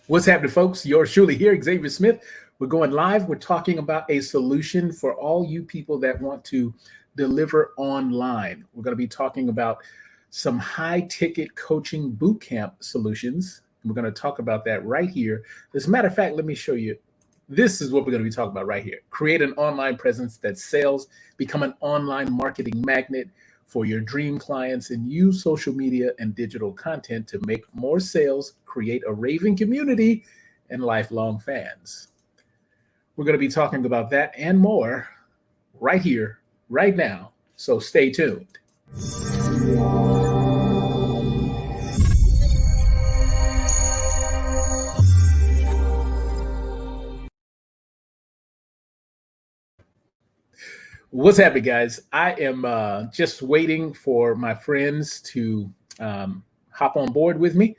What's happening, folks? Yours truly here, Xavier Smith. We're going live. We're talking about a solution for all you people that want to deliver online. We're going to be talking about some high ticket coaching boot camp solutions. We're going to talk about that right here. As a matter of fact, let me show you. This is what we're going to be talking about right here. Create an online presence that sells, become an online marketing magnet for your dream clients, and use social media and digital content to make more sales, create a raving community, and lifelong fans. We're going to be talking about that and more right here, right now. So stay tuned. What's happening, guys? I am just waiting for my friends to hop on board with me.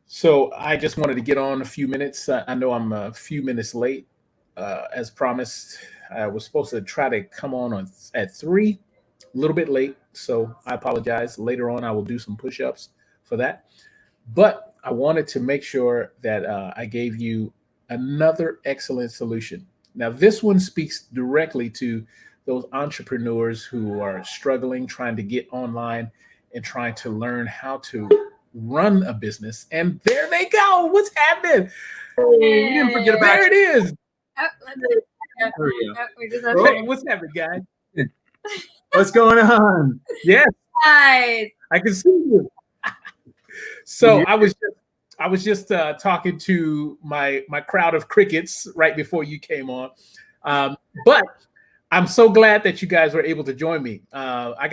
So I just wanted to get on a few minutes. I know I'm a few minutes late, as promised. I was supposed to try to come on at 3, a little bit late. So I apologize. Later on, I will do some push-ups for that. But I wanted to make sure that I gave you another excellent solution. Now, this one speaks directly to those entrepreneurs who are struggling, trying to get online and trying to learn how to run a business. And there they go. What's happening? We didn't forget about There it is. Oh, Hey, what's happening, guys? what's going on? Yes, Guys, I can see you. So I was just talking to my crowd of crickets right before you came on, but I'm so glad that you guys were able to join me. I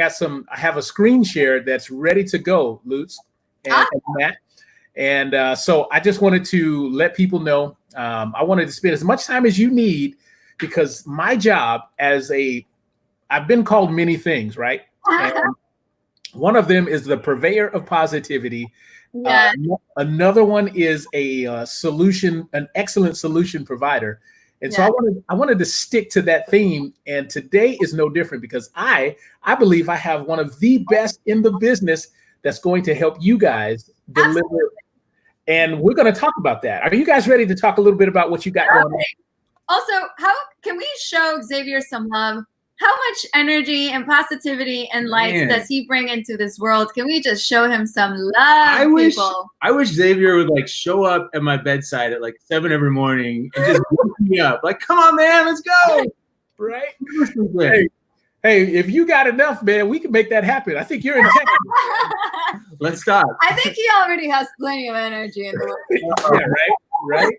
have a screen share that's ready to go, Luz and Matt, and so I just wanted to let people know I wanted to spend as much time as you need, because my job I've been called many things, right? And one of them is the purveyor of positivity. yeah, Another one is an excellent solution provider. And so I wanted to stick to that theme. And today is no different, because I believe I have one of the best in the business that's going to help you guys deliver. Absolutely. And we're going to talk about that. Are you guys ready to talk a little bit about what you got going on? also, how can we show Xavier some love? How much energy and positivity and light does he bring into this world? Can we just show him some love, people? I wish Xavier would like show up at my bedside at like 7 every morning and just wake me up. Like, come on, man, let's go. Right? Hey, if you got enough, man, we can make that happen. I think you're in Texas. Let's stop. I think he already has plenty of energy in the world. Yeah, right.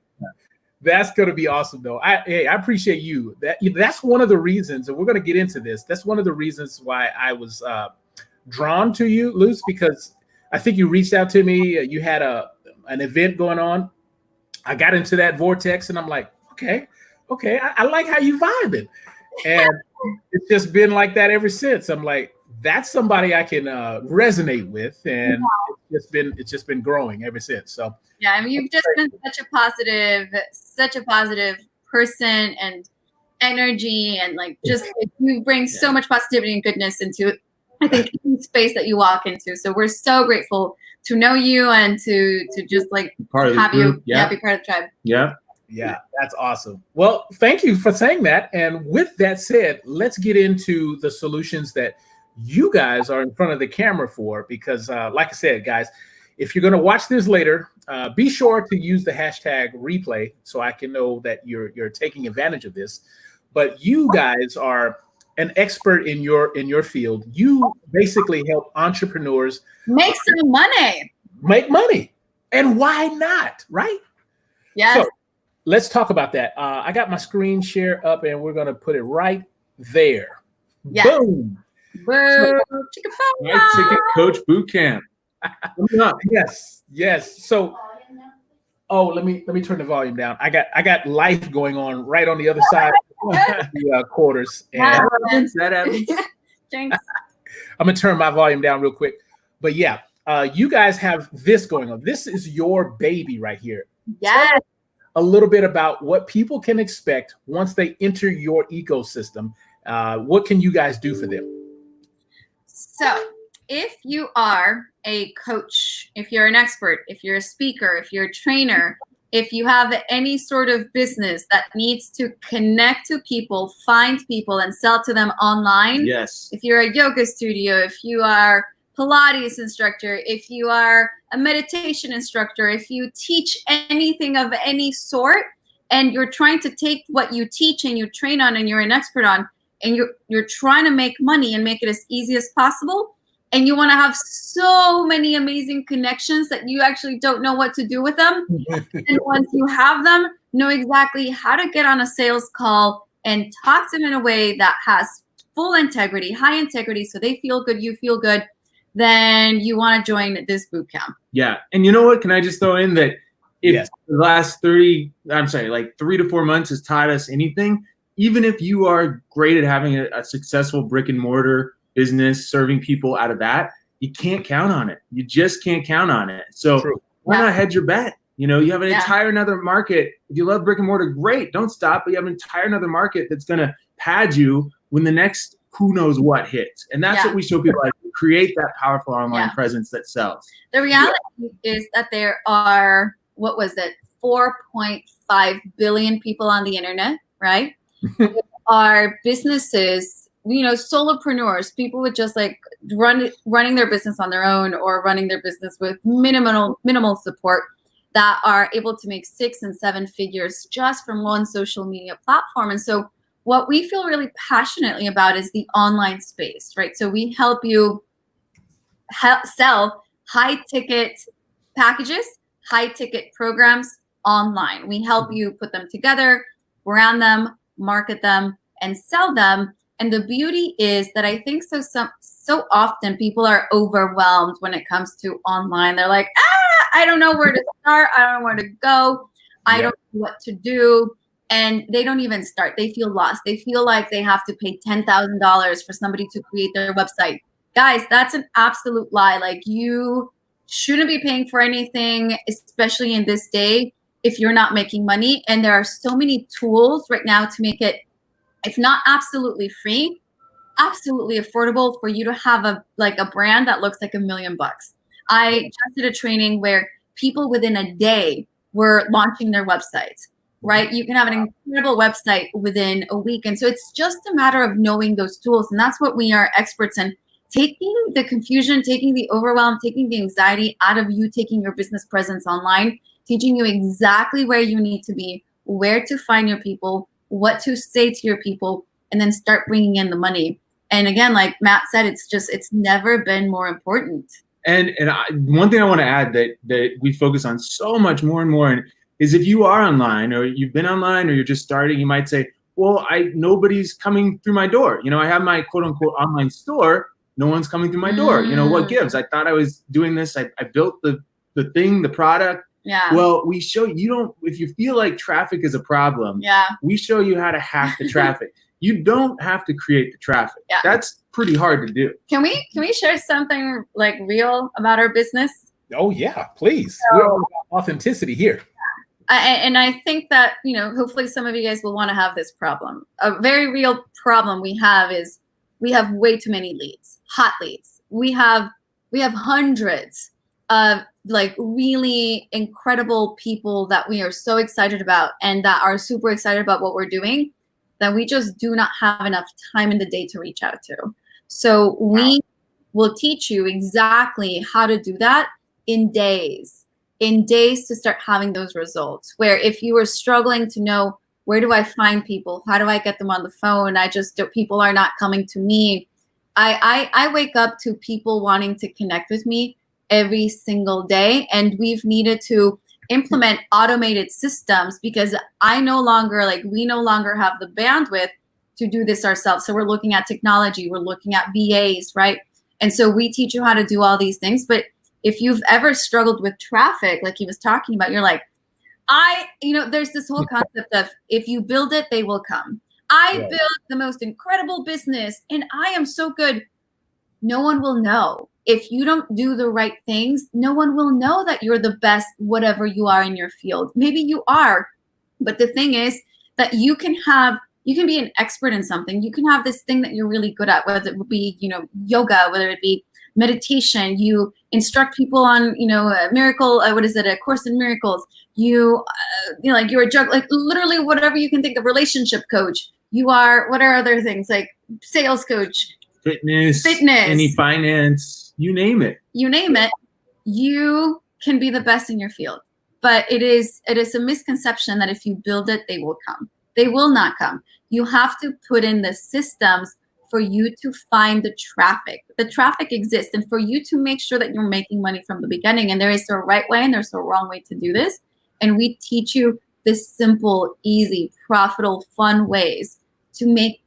That's going to be awesome, though. I appreciate you. That's one of the reasons, and we're going to get into this. That's one of the reasons why I was drawn to you, Luz, because I think you reached out to me. You had an event going on. I got into that vortex, and I'm like, okay, I like how you vibing, and it's just been like that ever since. I'm like, that's somebody I can resonate with, and it's just been growing ever since. So. Yeah, I mean, you've just been such a positive person and energy, and like just you bring so much positivity and goodness into, I think, any space that you walk into. So we're so grateful to know you and to just like have you be part of the tribe. Yeah, that's awesome. Well, thank you for saying that. And with that said, let's get into the solutions that you guys are in front of the camera for, because like I said, guys, if you're going to watch this later, be sure to use the hashtag replay so I can know that you're taking advantage of this. But you guys are an expert in your field. You basically help entrepreneurs make some money. Make money. And why not, right? Yes. So let's talk about that. I got my screen share up, and we're going to put it right there. Yes. Boom. Boom. Hight Ticket Coach Boot Camp. Yes. So, let me turn the volume down. I got life going on right on the other side of the quarters, and that happens. I'm gonna turn my volume down real quick. But yeah, you guys have this going on. This is your baby right here. Yes. Tell us a little bit about what people can expect once they enter your ecosystem. What can you guys do for them? So if you are a coach if you're an expert, if you're a speaker, if you're a trainer, if you have any sort of business that needs to connect to people, find people, and sell to them online. Yes. If you're a yoga studio, if you are Pilates instructor, if you are a meditation instructor, if you teach anything of any sort, and you're trying to take what you teach and you train on and you're an expert on, and you're trying to make money and make it as easy as possible, and you want to have so many amazing connections that you actually don't know what to do with them. And once you have them, know exactly how to get on a sales call and talk to them in a way that has full integrity, high integrity, so they feel good, you feel good, then you want to join this boot camp. Yeah. And you know what? Can I just throw in that if Yes. the last 3 to 4 months has taught us anything, even if you are great at having a successful brick and mortar business, serving people out of that, you can't count on it. You just can't count on it. So True. why not hedge your bet? You know, you have an Yeah. entire another market. If you love brick and mortar, great. Don't stop. But you have an entire another market that's going to pad you when the next who knows what hits. And that's Yeah. what we show people, like, create that powerful online Yeah. presence that sells. The reality is that there are, 4.5 billion people on the internet, right? There are businesses, solopreneurs, people with just like running their business on their own or running their business with minimal support that are able to make 6 and 7 figures just from one social media platform. And so what we feel really passionately about is the online space, right? So we help you sell high ticket packages, high ticket programs online. We help you put them together, brand them, market them, and sell them. And the beauty is that I think so often people are overwhelmed when it comes to online. They're like, I don't know where to start. I don't know where to go. I don't know what to do. And they don't even start. They feel lost. They feel like they have to pay $10,000 for somebody to create their website. Guys, that's an absolute lie. Like, you shouldn't be paying for anything, especially in this day, if you're not making money. And there are so many tools right now to make it, if not absolutely free, absolutely affordable for you to have a brand that looks like $1 million. I just did a training where people within a day were launching their websites, right? You can have an incredible website within a week. And so it's just a matter of knowing those tools. And that's what we are experts in. Taking the confusion, taking the overwhelm, taking the anxiety out of you taking your business presence online, teaching you exactly where you need to be, where to find your people, what to say to your people, and then start bringing in the money. And again, like Matt said, it's never been more important. And one thing I want to add that we focus on so much more and more is if you are online or you've been online or you're just starting, you might say, well, nobody's coming through my door. You know, I have my quote unquote online store. No one's coming through my door. You know, what gives? I thought I was doing this. I built the thing, the product. Yeah. Well, we show you if you feel like traffic is a problem, we show you how to hack the traffic. You don't have to create the traffic. Yeah. That's pretty hard to do. Can we share something like real about our business? Oh yeah, please. We're all about authenticity here. And I think that, hopefully some of you guys will want to have this problem. A very real problem we have is we have way too many leads, hot leads. We have hundreds of like really incredible people that we are so excited about and that are super excited about what we're doing, that we just do not have enough time in the day to reach out to. So we will teach you exactly how to do that in days to start having those results. Where if you were struggling to know, where do I find people? How do I get them on the phone? People are not coming to me. I wake up to people wanting to connect with me every single day. And we've needed to implement automated systems because we no longer have the bandwidth to do this ourselves. So we're looking at technology, we're looking at VAs, right? And so we teach you how to do all these things. But if you've ever struggled with traffic, like he was talking about, you're like, there's this whole concept of if you build it, they will come. I built the most incredible business and I am so good. No one will know. If you don't do the right things, no one will know that you're the best, whatever you are in your field. Maybe you are, but the thing is that you can be an expert in something. You can have this thing that you're really good at, whether it be, yoga, whether it be meditation, you instruct people on, a miracle, a Course in Miracles. You like you're a drug, like literally whatever you can think of, relationship coach. You are, what are other things, like sales coach, fitness, any finance, you name it. You can be the best in your field. But it is a misconception that if you build it, they will come. They will not come. You have to put in the systems for you to find the traffic. The traffic exists, and for you to make sure that you're making money from the beginning. And there is a right way and there's a wrong way to do this. And we teach you this simple, easy, profitable, fun ways to make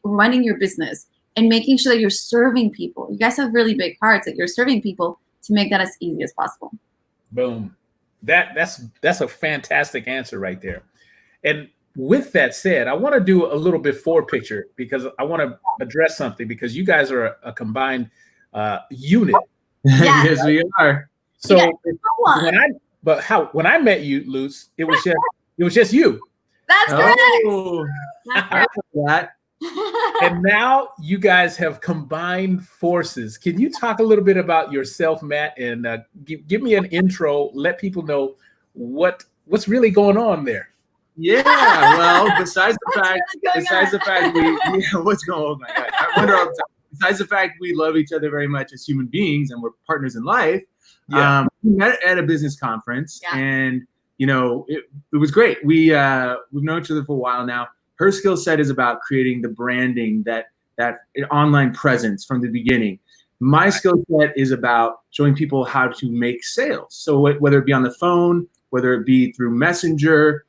running your business and making sure that you're serving people. You guys have really big hearts, that you're serving people, to make that as easy as possible. Boom. That's a fantastic answer right there. And with that said, I want to do a little before picture, because I want to address something, because you guys are a combined unit. Yes, we are. So when I met you, Luz, it was just you. That's correct. That's correct. And now you guys have combined forces. Can you talk a little bit about yourself, Matt, and give me an intro? Let people know what's really going on there. Yeah, well, besides the fact what's going on? I wonder all the time. Besides the fact we love each other very much as human beings and we're partners in life, we met at a business conference, and it was great. We've known each other for a while now. Her skill set is about creating the branding, that online presence from the beginning. My skill set is about showing people how to make sales. So whether it be on the phone, whether it be through Messenger,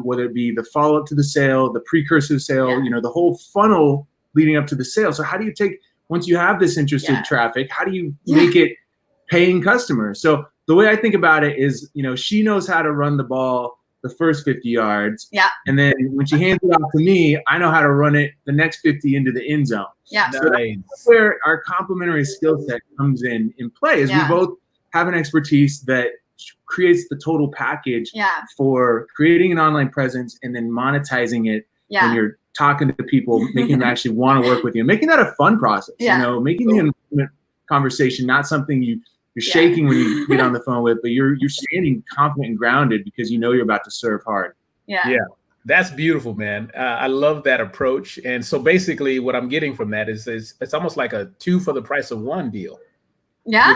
whether it be the follow-up to the sale, the precursor sale, the whole funnel leading up to the sale. So how do you take, once you have this interested traffic, how do you make it paying customers? So the way I think about it is, she knows how to run the ball the first 50 yards. Yeah. And then when she hands it off to me, I know how to run it the next 50 into the end zone. Yeah. So that's where our complementary skill set comes in play, is we both have an expertise that creates the total package for creating an online presence and then monetizing it when you're talking to people, making them actually want to work with you, making that a fun process, making the intimate conversation not something you're shaking when you get on the phone with, but you're standing confident and grounded because you're about to serve hard. Yeah. That's beautiful, man. I love that approach. And so basically what I'm getting from that is it's almost like a 2 for the price of 1 deal. Yeah,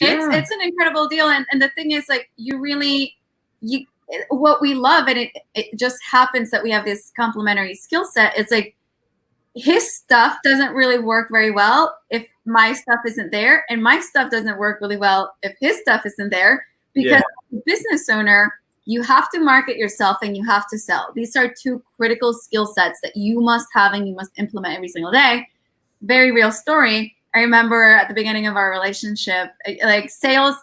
it's an incredible deal. And the thing is, like, what we love, and it just happens that we have this complementary skill set. It's like his stuff doesn't really work very well if my stuff isn't there, and my stuff doesn't work really well if his stuff isn't there, because as a business owner, you have to market yourself and you have to sell. These are 2 critical skill sets that you must have and you must implement every single day. Very real story. I remember at the beginning of our relationship, like sales,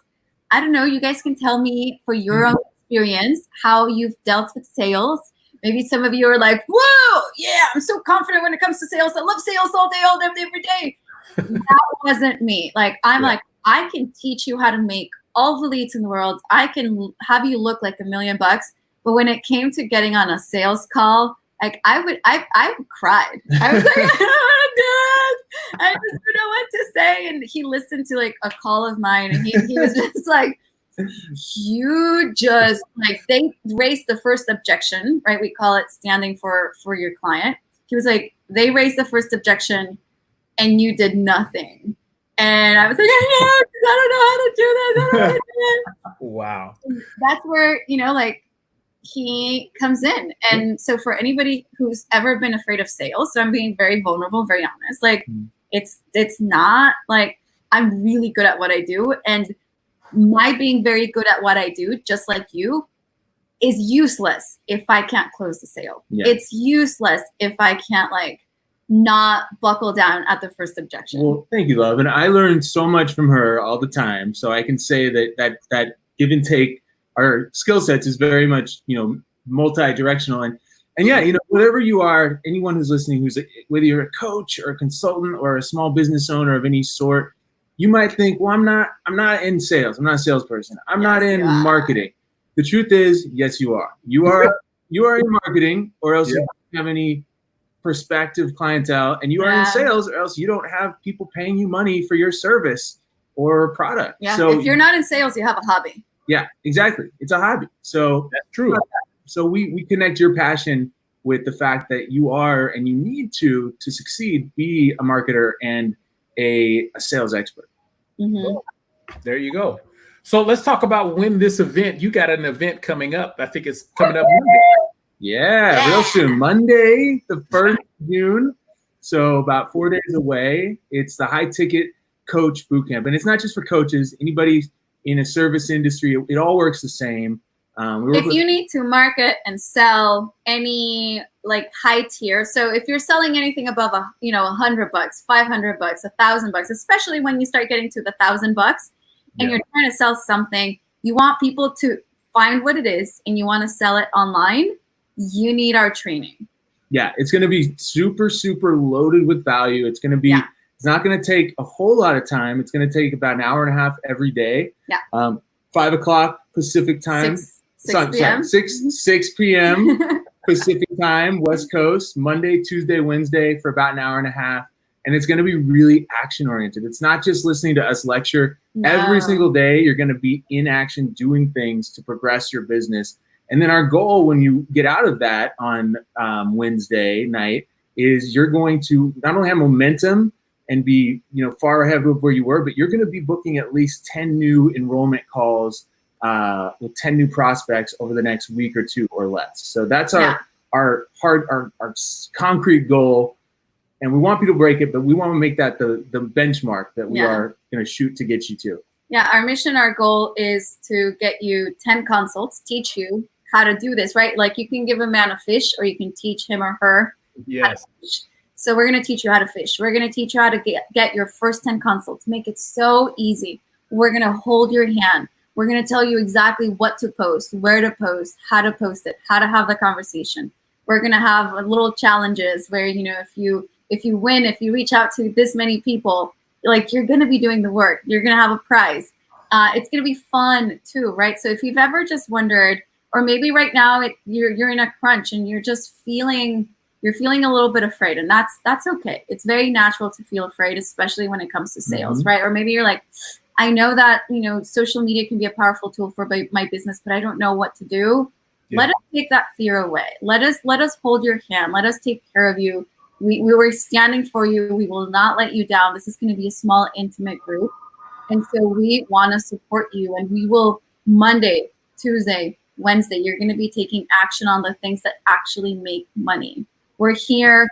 I don't know, you guys can tell me for your own experience how you've dealt with sales. Maybe some of you are like, whoa, yeah, I'm so confident when it comes to sales. I love sales all day, every day. That wasn't me. Like, like, I can teach you how to make all the leads in the world. I can have you look like $1 million. But when it came to getting on a sales call, like I cried. I was like, I don't want to do it. I just don't know what to say. And he listened to like a call of mine, and he was just like, they raised the first objection, right? We call it standing for your client. He was like, they raised the first objection and you did nothing. And I was like, I don't know how to do this. I don't know how to do it. Wow. That's where, like, he comes in. And so for anybody who's ever been afraid of sales, so I'm being very vulnerable, very honest, like it's not like I'm really good at what I do. And my being very good at what I do, just like you, is useless if I can't close the sale. Yeah. It's useless if I can't not buckle down at the first objection. Well, thank you, love. And I learned so much from her all the time. So I can say that give and take our skill sets is very much, multi-directional. And yeah, whatever you are, anyone who's listening, whether you're a coach or a consultant or a small business owner of any sort, you might think, well, I'm not in sales. I'm not a salesperson. I'm not in marketing. The truth is, yes, you are. You are in marketing, or else you don't have any prospective clientele, and you are in sales, or else you don't have people paying you money for your service or product. Yeah. So if you're not in sales, you have a hobby. Yeah, exactly. It's a hobby. So that's true. So we connect your passion with the fact that you are, and you need to succeed, be a marketer and a sales expert. Mm-hmm. There you go. So let's talk about when this event, you got an event coming up. I think it's coming up Monday. Yeah, real soon. Monday, the 1st of June. So about 4 days away. It's the Hight Ticket Coach Boot Camp. And it's not just for coaches, anybody in a service industry, it all works the same. If you need to market and sell any like high tier, so if you're selling anything above $100, $500, $1,000, especially when you start getting to the $1,000 and you're trying to sell something, you want people to find what it is and you want to sell it online, you need our training. Yeah, it's going to be super, super loaded with value. It's going to be, it's not going to take a whole lot of time. It's going to take about an hour and a half every day. Yeah. 5 o'clock Pacific time. 6 p.m. 6 p.m. Pacific time, West Coast, Monday, Tuesday, Wednesday for about an hour and a half. And it's going to be really action oriented. It's not just listening to us lecture. No. Every single day, you're going to be in action doing things to progress your business. And then our goal when you get out of that on Wednesday night is you're going to not only have momentum and be far ahead of where you were, but you're going to be booking at least 10 new enrollment calls with 10 new prospects over the next week or two or less. So that's our concrete goal. And we want people to break it, but we want to make that the benchmark that we are going to shoot to get you to. Yeah, our mission, our goal is to get you 10 consults, teach you how to do this, right? Like you can give a man a fish or you can teach him or her how to fish. So we're going to teach you how to fish. We're going to teach you how to get your first 10 consults, make it so easy. We're going to hold your hand. We're going to tell you exactly what to post, where to post, how to post it, how to have the conversation. We're going to have little challenges where, if you win, if you reach out to this many people, like you're going to be doing the work. You're going to have a prize. It's going to be fun too, right? So if you've ever just wondered, or maybe right now you're in a crunch and you're just feeling a little bit afraid, and that's okay. It's very natural to feel afraid, especially when it comes to sales, right? Or maybe you're like, I know that, social media can be a powerful tool for my business, but I don't know what to do. Yeah. Let us take that fear away. Let us hold your hand. Let us take care of you. We were standing for you. We will not let you down. This is going to be a small, intimate group. And so we want to support you. And we will Monday, Tuesday, Wednesday, you're going to be taking action on the things that actually make money. We're here.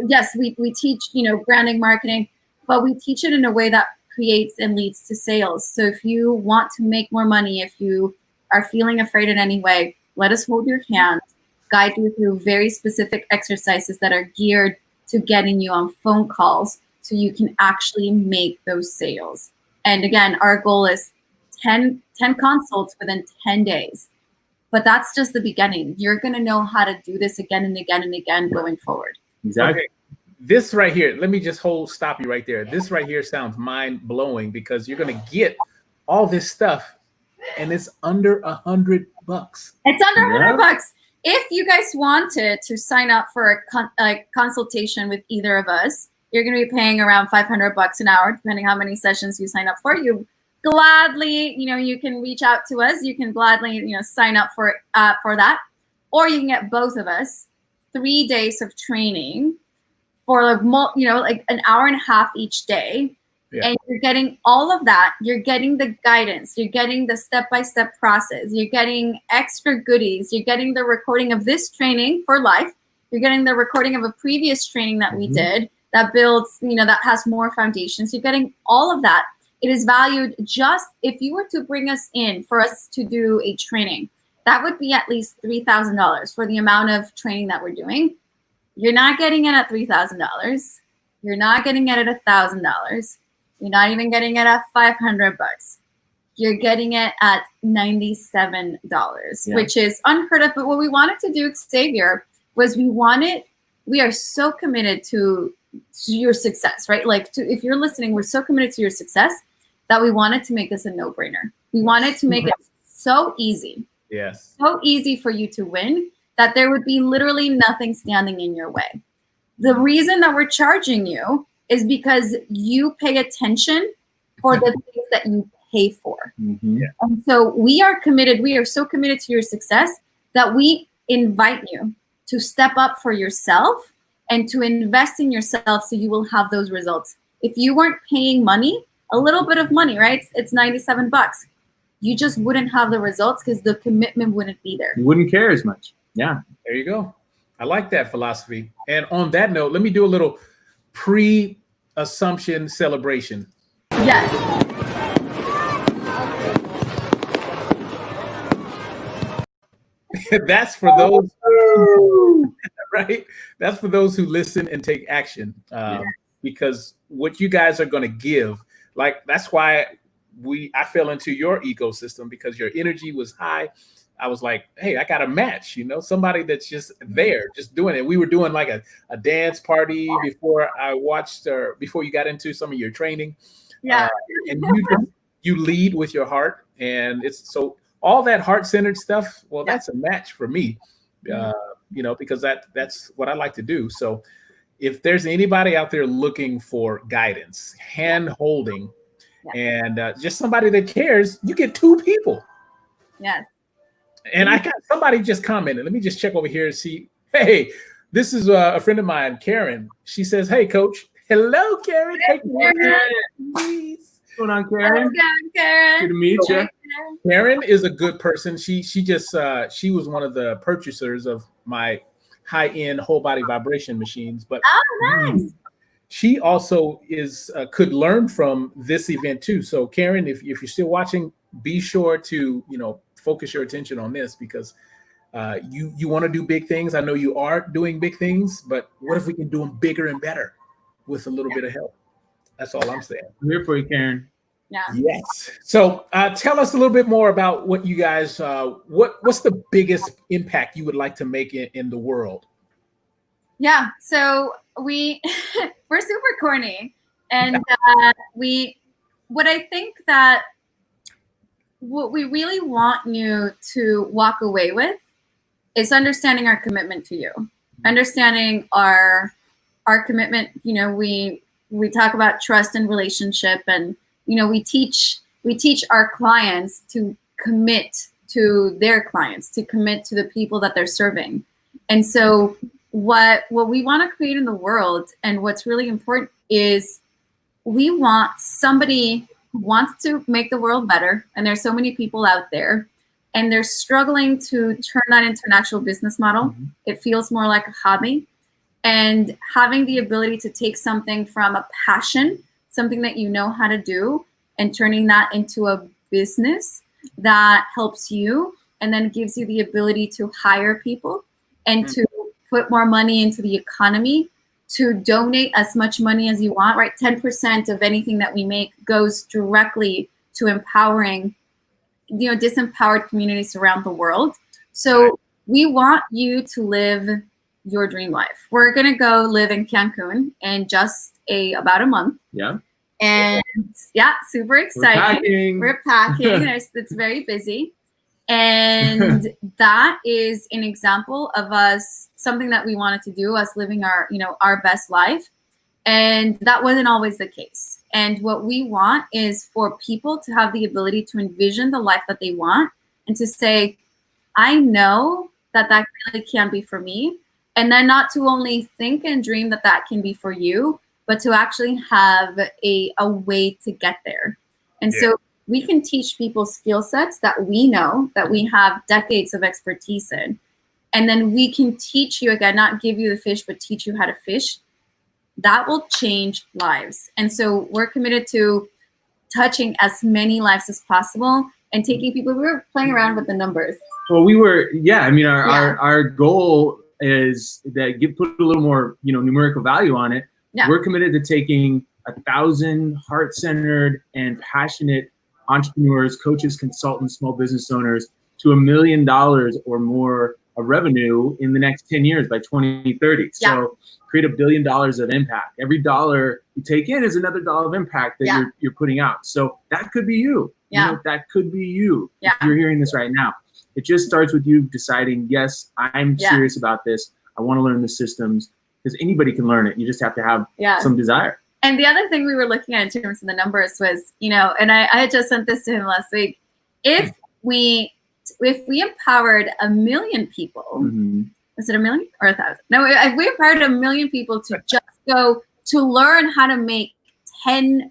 Yes, we teach, branding, marketing, but we teach it in a way that creates and leads to sales. So if you want to make more money, if you are feeling afraid in any way, let us hold your hand, guide you through very specific exercises that are geared to getting you on phone calls so you can actually make those sales. And again, our goal is 10 consults within 10 days. But that's just the beginning. You're going to know how to do this again and again and again going forward. Exactly. Okay. This right here, let me just stop you right there. This right here sounds mind-blowing because you're going to get all this stuff and it's under $100. It's under $100. If you guys wanted to sign up for a consultation with either of us, you're going to be paying around $500 an hour, depending how many sessions you sign up for. You gladly, you can reach out to us. You can gladly, sign up for that, or you can get both of us 3 days of training for like an hour and a half each day. Yeah. And you're getting all of that. You're getting the guidance. You're getting the step-by-step process. You're getting extra goodies. You're getting the recording of this training for life. You're getting the recording of a previous training that we did that builds, that has more foundations. You're getting all of that. It is valued just if you were to bring us in for us to do a training, that would be at least $3,000 for the amount of training that we're doing. You're not getting it at $3,000. You're not getting it at $1,000. You're not even getting it at $500. You're getting it at $97, which is unheard of. But what we wanted to do, Xavier, was we are so committed to your success, right? Like if you're listening, we're so committed to your success that we wanted to make this a no-brainer. We wanted to make it so easy. Yes. So easy for you to win that there would be literally nothing standing in your way. The reason that we're charging you is because you pay attention for the things that you pay for. Mm-hmm. Yeah. And so we are committed. We are so committed to your success that we invite you to step up for yourself and to invest in yourself so you will have those results. If you weren't paying money, a little bit of money, right? It's $97. You just wouldn't have the results because the commitment wouldn't be there. You wouldn't care as much. Yeah. There you go. I like that philosophy. And on that note, let me do a little pre-assumption celebration. Yes. That's for those, right? That's for those who listen and take action. Because what you guys are going to give, like, that's why I fell into your ecosystem, because your energy was high. I was like, hey, I got a match, somebody that's just there, just doing it. We were doing like a dance party before I watched, or before you got into some of your training. Yeah. And you lead with your heart. And it's so all that heart-centered stuff, well, that's a match for me, because that's what I like to do. So if there's anybody out there looking for guidance, hand-holding, and just somebody that cares, you get 2 people. Yes. And I got somebody just commented. Let me just check over here and see. Hey, this is a friend of mine, Karen. She says, hey, coach. Hello, Karen. Hey, Karen. What's going on, Karen? Karen. Good to meet you. Karen is a good person. She was one of the purchasers of my high-end whole body vibration machines. But nice. She also could learn from this event too. So Karen, if you're still watching, be sure to focus your attention on this, because you want to do big things. I know you are doing big things, but what if we can do them bigger and better with a little bit of help? That's all I'm saying. I'm here for you, Karen. Yeah. Yes. So tell us a little bit more about what you guys, what's the biggest impact you would like to make in the world? Yeah. So we're super corny, and what I think that what we really want you to walk away with is understanding our commitment to you, understanding our commitment. We talk about trust and relationship, and we teach our clients to commit to their clients, to commit to the people that they're serving. And so what we want to create in the world, and what's really important, is we want somebody who wants to make the world better. And there's so many people out there, and they're struggling to turn that into an actual business model. Mm-hmm. It feels more like a hobby. And having the ability to take something from a passion, something that you know how to do, and turning that into a business that helps you, and then gives you the ability to hire people and to put more money into the economy, to donate as much money as you want, right? 10% of anything that we make goes directly to empowering, disempowered communities around the world. So we want you to live your dream life. We're going to go live in Cancun in just about a month. Yeah. And super exciting. We're packing. It's very busy. And that is an example of us, something that we wanted to do, us living our best life. And that wasn't always the case. And what we want is for people to have the ability to envision the life that they want, and to say, I know that really can be for me. And then not to only think and dream that can be for you, but to actually have a way to get there. And so we can teach people skill sets that we know, that we have decades of expertise in. And then we can teach you, again, not give you the fish, but teach you how to fish. That will change lives. And so we're committed to touching as many lives as possible and taking people. We were playing around with the numbers. Well, our goal is that put a little more, numerical value on it. Yeah. We're committed to taking 1,000 heart-centered and passionate entrepreneurs, coaches, consultants, small business owners to $1 million or more of revenue in the next 10 years by 2030. Yeah. So create $1 billion of impact. Every dollar you take in is another dollar of impact that you're putting out. So that could be you. Yeah. That could be you. Yeah. If you're hearing this right now. It just starts with you deciding, yes, I'm serious about this. I want to learn the systems. because anybody can learn it. You just have to have some desire. And the other thing we were looking at in terms of the numbers was, and I had just sent this to him last week. If we empowered 1 million people, was it 1 million or 1,000? No, if we empowered 1 million people to just go to learn how to make $10,000,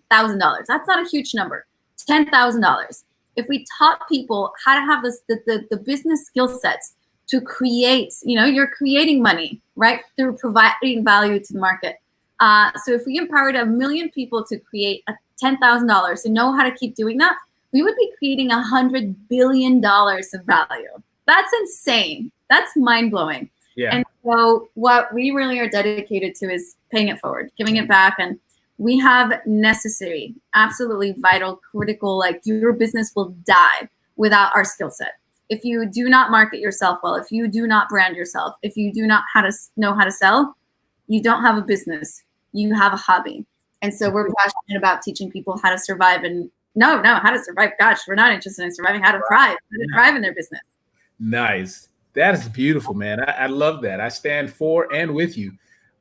that's not a huge number. $10,000. If we taught people how to have the business skill sets to create, you're creating money, right? Through providing value to the market. So if we empowered 1 million people to create $10,000 and know how to keep doing that, we would be creating $100 billion of value. That's insane. That's mind-blowing. Yeah. And so what we really are dedicated to is paying it forward, giving it back. And we have necessary, absolutely vital, critical, like your business will die without our skill set. If you do not market yourself well, if you do not brand yourself, if you do not know how to sell, you don't have a business. You have a hobby. And so we're passionate about teaching people how to survive and how to survive. Gosh, we're not interested in surviving, how to thrive in their business. Nice. That is beautiful, man. I love that. I stand for and with you.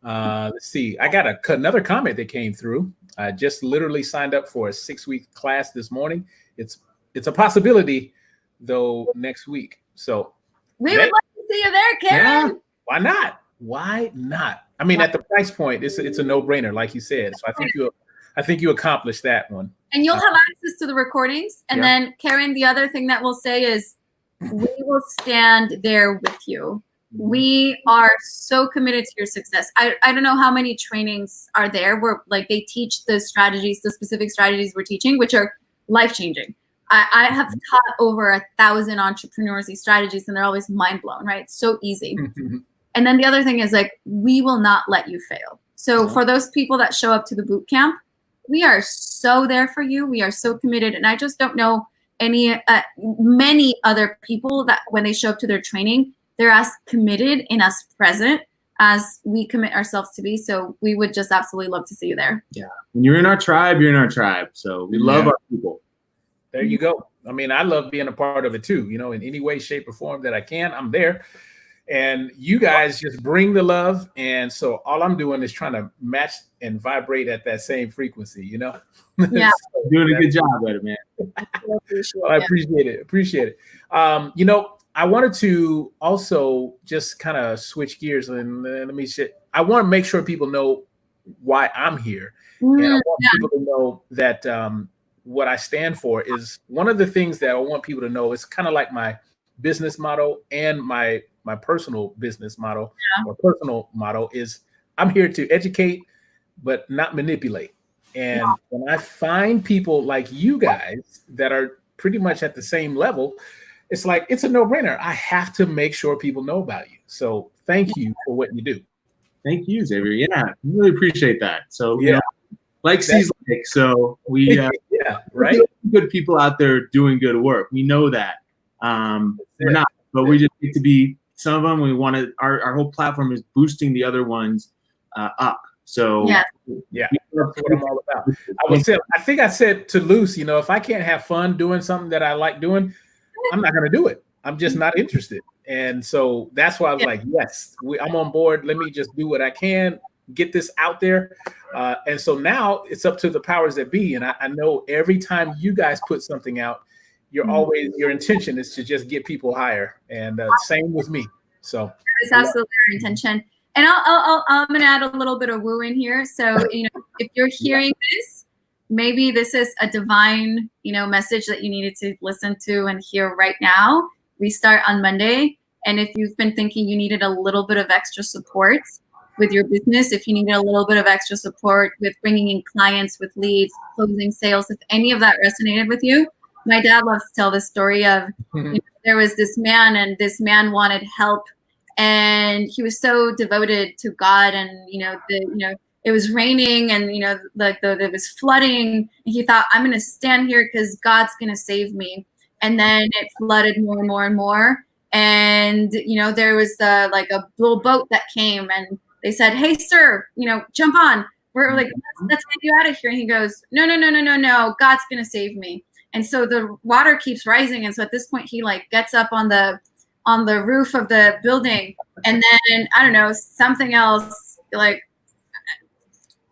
Let's see. I got another comment that came through. I just literally signed up for a 6-week class this morning. It's a possibility, though, next week. So we would like to see you there, Karen. Yeah, why not? Why not? I mean, at the price point, it's a no-brainer, like you said. So I think you accomplished that one. And you'll have access to the recordings. And then, Karen, the other thing that we'll say is we will stand there with you. We are so committed to your success. I don't know how many trainings are there where like they teach the strategies, the specific strategies we're teaching, which are life-changing. I have taught over 1,000 entrepreneurs these strategies, and they're always mind-blown, right? It's so easy. And then the other thing is like, we will not let you fail. So for those people that show up to the boot camp, we are so there for you. We are so committed. And I just don't know many other people that when they show up to their training, they're as committed and as present as we commit ourselves to be. So we would just absolutely love to see you there. Yeah. When you're in our tribe, you're in our tribe. So we love our people. There you go. I mean, I love being a part of it too, in any way, shape, or form that I can, I'm there. And you guys just bring the love. And so all I'm doing is trying to match and vibrate at that same frequency, Yeah. So doing a good job at it, man. I appreciate it. Appreciate it. I wanted to also just kind of switch gears and I want to make sure people know why I'm here. And I want people to know that what I stand for is one of the things that I want people to know. It's kind of like my business model and my personal business model or personal motto is I'm here to educate, but not manipulate. And when I find people like you guys that are pretty much at the same level, it's like, it's a no-brainer. I have to make sure people know about you. So thank you for what you do. Thank you, Xavier. Yeah, really appreciate that. So, like sees like, so we right. Good people out there doing good work. We know that. We're not, but we just need to be some of them. We want to, our whole platform is boosting the other ones up. So that's what I'm all about. I think I said to Luz, if I can't have fun doing something that I like doing, I'm not going to do it. I'm just not interested. And so that's why I was like, yes, I'm on board. Let me just do what I can, get this out there. And so now it's up to the powers that be. And I know every time you guys put something out, your intention is to just get people higher. And same with me. So it's absolutely our intention. And I'm going to add a little bit of woo in here. So, if you're hearing this, maybe this is a divine, message that you needed to listen to and hear right now. We start on Monday. And if you've been thinking you needed a little bit of extra support with your business, if you needed a little bit of extra support with bringing in clients, with leads, closing sales, if any of that resonated with you, my dad loves to tell this story of there was this man and this man wanted help. And he was so devoted to God, and it was raining, and it was flooding. And he thought, I'm going to stand here because God's going to save me. And then it flooded more and more and more. And there was a little boat that came, and they said, "Hey, sir, jump on. We're like, let's get you out of here." And he goes, "No, God's going to save me." And so the water keeps rising, and so at this point, he gets up on the roof of the building, and then I don't know, something else like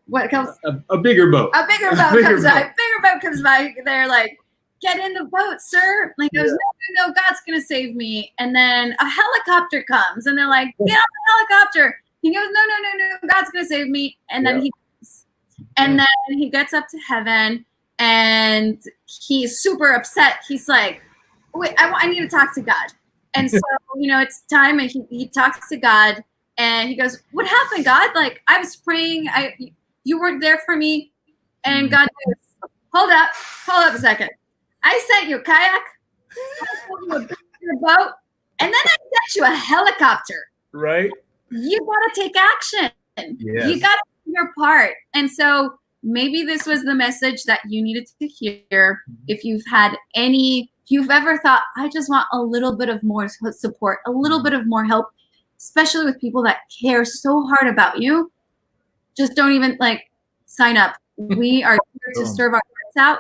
what comes? A bigger boat. A bigger boat comes by. Bigger boat comes by. They're like, get in the boat, sir. Like, goes, no, God's gonna save me. And then a helicopter comes, and they're like, get on the helicopter. He goes, no, God's gonna save me. And then then he gets up to heaven, and he's super upset. He's like, wait, I need to talk to God. And so, it's time, and he talks to God, and he goes, what happened, God? Like, I was praying, you weren't there for me. And God goes, hold up a second. I sent you a kayak, I sent you a boat, and then I sent you a helicopter. Right. You gotta take action. Yes. You gotta do your part. And so maybe this was the message that you needed to hear. If you've ever thought, I just want a little bit of more support, a little bit of more help, especially with people that care so hard about you, just don't even sign up. We are here to serve our hearts out.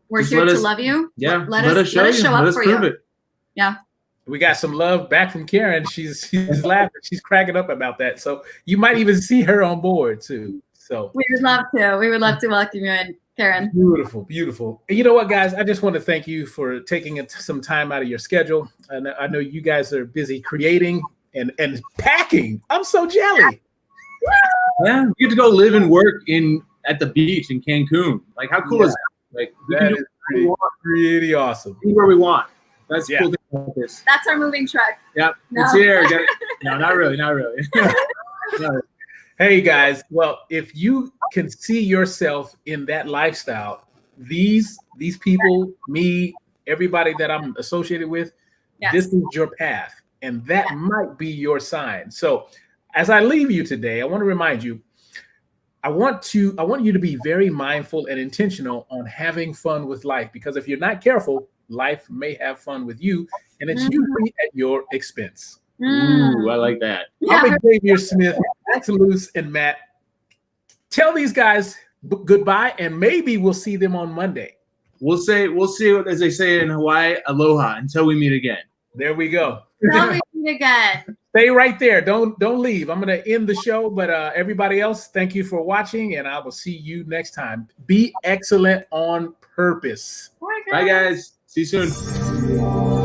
We're just here to love you. Yeah. Let us show up for you. Yeah. We got some love back from Karen. She's laughing. She's cracking up about that. So you might even see her on board too. So we would love to. We would love to welcome you in, Karen. Beautiful, beautiful. And you know what, guys? I just want to thank you for taking some time out of your schedule. And I know you guys are busy creating and packing. I'm so jelly. Yeah, you get to go live and work at the beach in Cancun. Like, how cool is that? Like, that is pretty awesome. Anywhere we want. That's the cool thing about this. That's our moving truck. Yep, it's here. No, not really. No. Hey guys, well, if you can see yourself in that lifestyle, these people, me, everybody that I'm associated with, this is your path, and that might be your sign. So as I leave you today, I want to remind you, I want you to be very mindful and intentional on having fun with life, because if you're not careful, life may have fun with you, and it's usually at your expense. Ooh, I like that. I'm Xavier Smith. That's Luz and Matt. Tell these guys goodbye, and maybe we'll see them on Monday. We'll see, as they say in Hawaii, aloha, until we meet again. There we go. Until we meet again. Stay right there. Don't leave. I'm going to end the show, but everybody else, thank you for watching, and I will see you next time. Be excellent on purpose. Bye, guys. See you soon.